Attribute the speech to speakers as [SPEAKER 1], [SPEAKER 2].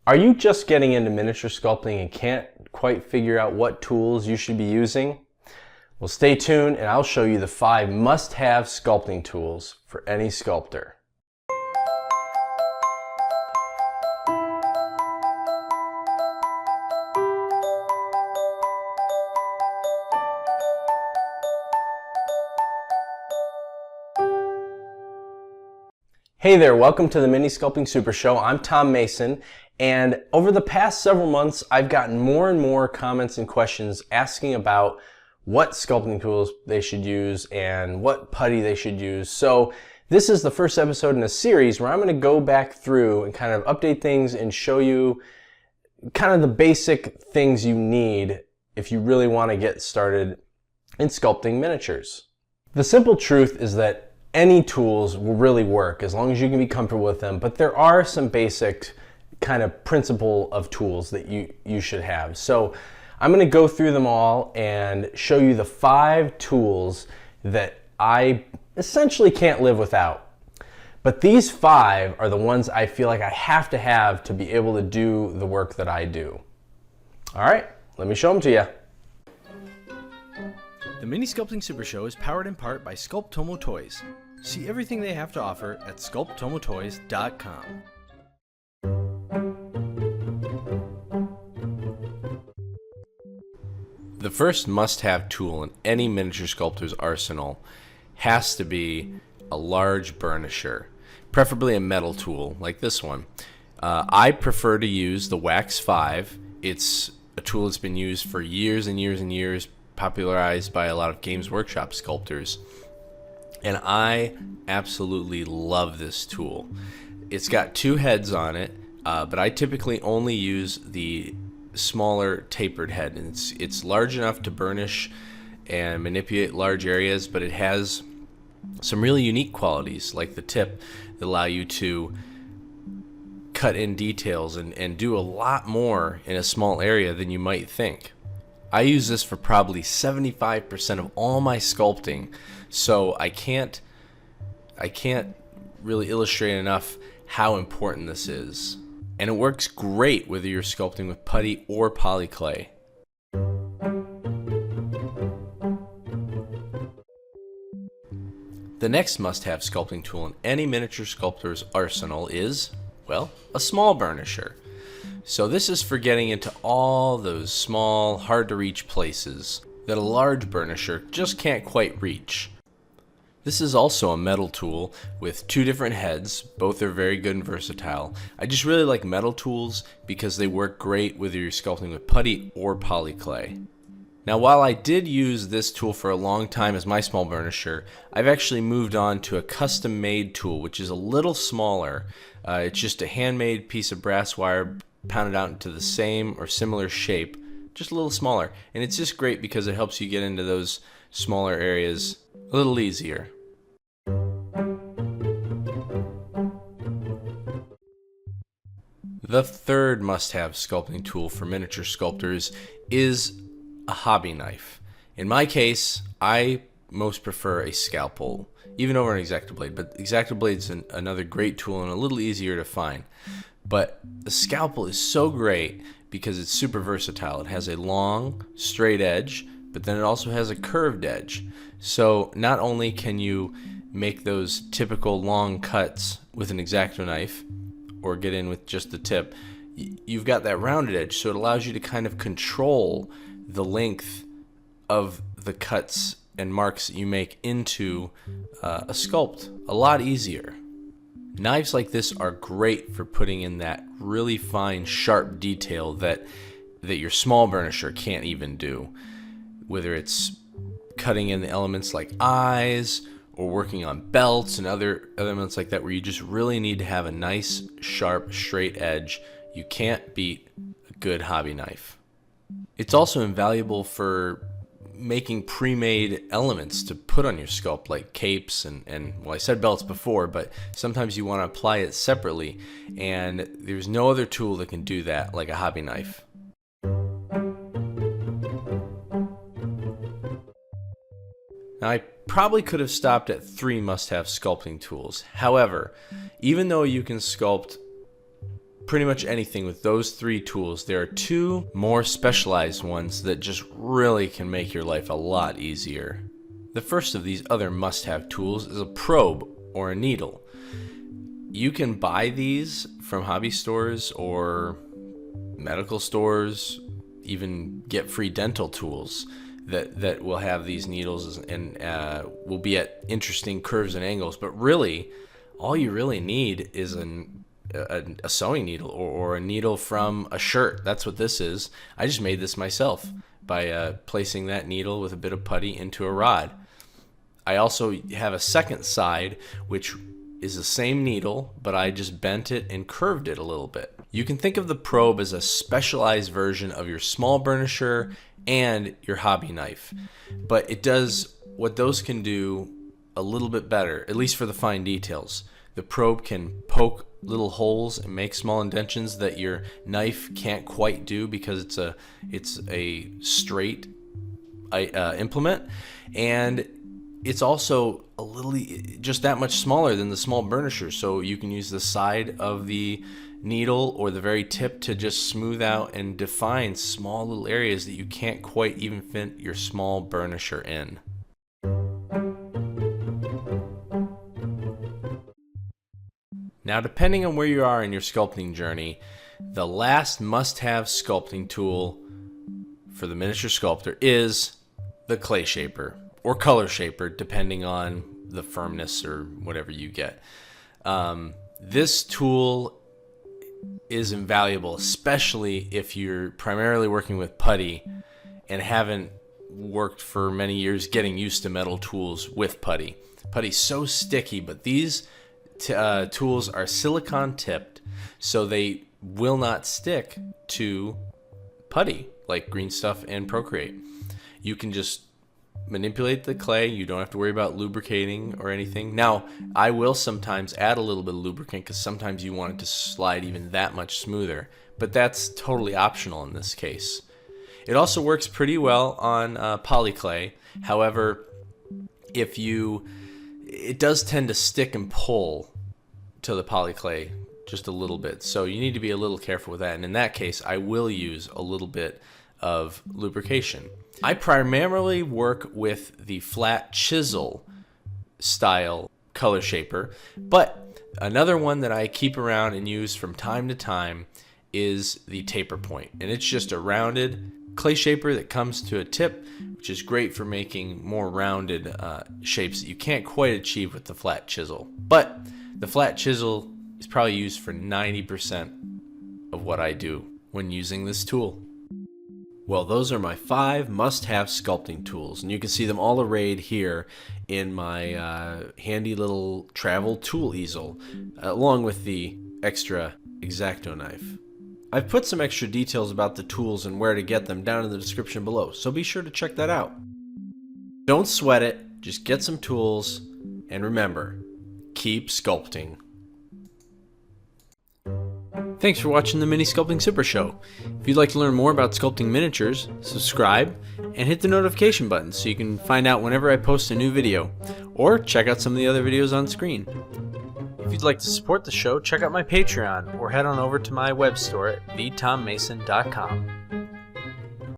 [SPEAKER 1] Are you just getting into miniature sculpting and can't quite figure out what tools you should be using? Well, stay tuned and I'll show you the 5 must-have sculpting tools for any sculptor. Hey there, welcome to the Mini Sculpting Super Show. I'm Tom Mason, and over the past several months, I've gotten more and more comments and questions asking about what sculpting tools they should use and what putty they should use. So this is the first episode in a series where I'm going to go back through and kind of update things and show you kind of the basic things you need if you really want to get started in sculpting miniatures. The simple truth is that any tools will really work as long as you can be comfortable with them, but there are some basic kind of principle of tools that you should have. So I'm going to go through them all and show you the 5 tools that I essentially can't live without. But these 5 are the ones I feel like I have to be able to do the work that I do. All right, let me show them to you.
[SPEAKER 2] The Mini Sculpting Super Show is powered in part by Sculptomo Toys. See everything they have to offer at sculptomotoys.com.
[SPEAKER 1] The first must-have tool in any miniature sculptor's arsenal has to be a large burnisher, preferably a metal tool like this one. I prefer to use the Wax 5. It's a tool that's been used for years and years and years, popularized by a lot of Games Workshop sculptors, and I absolutely love this tool. It's got 2 heads on it, but I typically only use the smaller tapered head, and it's large enough to burnish and manipulate large areas, but it has some really unique qualities like the tip that allow you to cut in details and do a lot more in a small area than you might think. I use this for probably 75% of all my sculpting, so I can't really illustrate enough how important this is. And it works great whether you're sculpting with putty or polyclay. The next must-have sculpting tool in any miniature sculptor's arsenal is, well, a small burnisher. So this is for getting into all those small, hard-to-reach places that a large burnisher just can't quite reach. This is also a metal tool with 2 different heads. Both are very good and versatile. I just really like metal tools because they work great whether you're sculpting with putty or polyclay. Now, while I did use this tool for a long time as my small burnisher, I've actually moved on to a custom-made tool, which is a little smaller. It's just a handmade piece of brass wire pounded out into the same or similar shape, just a little smaller, and it's just great because it helps you get into those smaller areas a little easier. The third must-have sculpting tool for miniature sculptors is a hobby knife. In my case, I most prefer a scalpel, even over an X-Acto blade, but X-Acto blade's another great tool and a little easier to find. But the scalpel is so great because it's super versatile. It has a long, straight edge, but then it also has a curved edge. So not only can you make those typical long cuts with an X-Acto knife, or get in with just the tip, you've got that rounded edge, so it allows you to kind of control the length of the cuts and marks that you make into a sculpt a lot easier. Knives like this are great for putting in that really fine, sharp detail that your small burnisher can't even do. Whether it's cutting in the elements like eyes, or working on belts and other elements like that where you just really need to have a nice, sharp, straight edge. You can't beat a good hobby knife. It's also invaluable for making pre-made elements to put on your sculpt, like capes and well, I said belts before, but sometimes you want to apply it separately, and there's no other tool that can do that like a hobby knife. Now, I probably could have stopped at 3 must-have sculpting tools. However, even though you can sculpt pretty much anything with those 3 tools. There are 2 more specialized ones that just really can make your life a lot easier. The first of these other must-have tools is a probe or a needle. You can buy these from hobby stores or medical stores, even get free dental tools that will have these needles and will be at interesting curves and angles. But really, all you really need is a sewing needle or a needle from a shirt. That's what this is. I just made this myself by placing that needle with a bit of putty into a rod. I also have a second side, which is the same needle, but I just bent it and curved it a little bit. You can think of the probe as a specialized version of your small burnisher and your hobby knife, but it does what those can do a little bit better, at least for the fine details. The probe can poke little holes and make small indentions that your knife can't quite do because it's a straight implement, and it's also a little just that much smaller than the small burnisher, so you can use the side of the needle or the very tip to just smooth out and define small little areas that you can't quite even fit your small burnisher in. Now, depending on where you are in your sculpting journey, the last must-have sculpting tool for the miniature sculptor is the clay shaper or color shaper, depending on the firmness or whatever you get. This tool is invaluable, especially if you're primarily working with putty and haven't worked for many years getting used to metal tools with putty. Putty's so sticky, but these tools are silicone tipped, so they will not stick to putty like Green Stuff and Procreate. You can just manipulate the clay. You don't have to worry about lubricating or anything. Now, I will sometimes add a little bit of lubricant because sometimes you want it to slide even that much smoother, but that's totally optional in this case. It also works pretty well on polyclay. However, it does tend to stick and pull to the polyclay just a little bit, so you need to be a little careful with that, and in that case I will use a little bit of lubrication. I primarily work with the Flat Chisel style color shaper, but another one that I keep around and use from time to time is the taper point, and it's just a rounded clay shaper that comes to a tip, which is great for making more rounded shapes that you can't quite achieve with the Flat Chisel. But the Flat Chisel is probably used for 90% of what I do when using this tool. Well, those are my 5 must-have sculpting tools, and you can see them all arrayed here in my handy little travel tool easel, along with the extra X-Acto knife. I've put some extra details about the tools and where to get them down in the description below, so be sure to check that out. Don't sweat it, just get some tools, and remember, keep sculpting. Thanks for watching the Mini Sculpting Super Show. If you'd like to learn more about sculpting miniatures, subscribe and hit the notification button so you can find out whenever I post a new video, or check out some of the other videos on screen. If you'd like to support the show, check out my Patreon or head on over to my web store at thetommason.com.